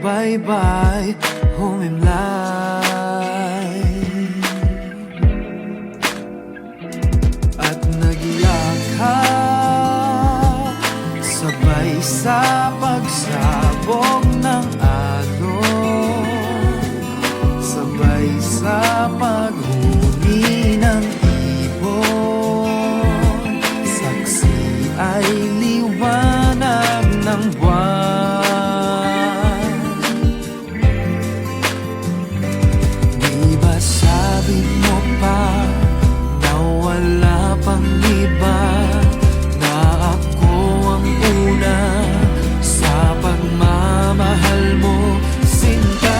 baybay humimlay at nagyakap, sabay sa pagsabog ng alon, sabay sa paghuni ng ibon, saksi ay liwanag ng buwan. Di ba sabi mo pa na wala pang iba, na ako ang una sa pagmamahal mo, sinta?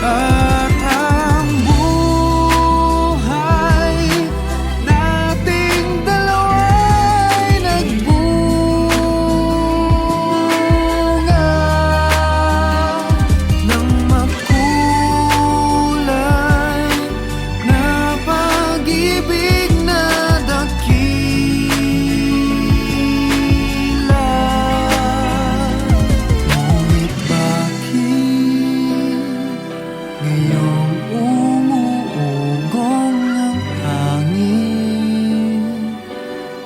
At ang buhay nating dalawa'y nagbunga ng makulay na pag-ibig na dakila. Ngunit bakit ngayong umuugong ang hangin,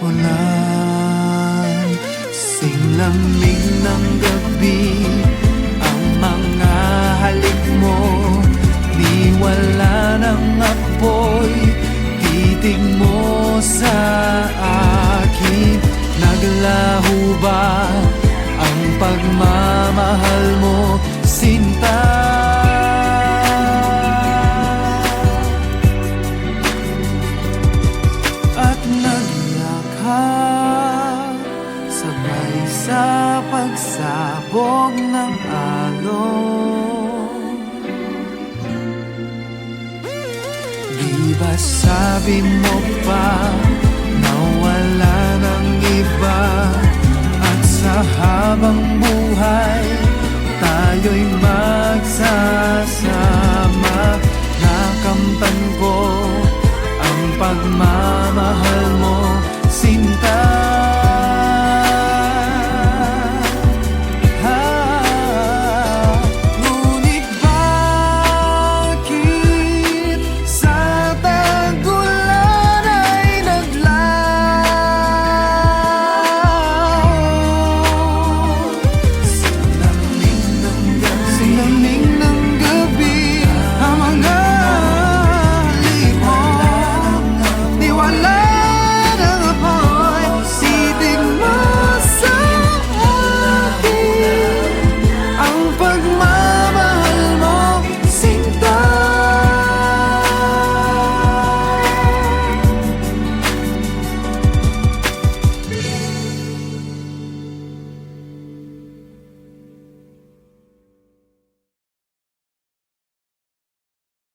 ulan, singlamig ng gabi, ang mga halik mo, ni wala ng apoy, titig mo sa akin. Naglaho ba ang pagmamahal mo, sinta? At nagyakap, sabay sa pagsabog ng alon. Di ba sabi mo pa na wala ng iba, at sa habang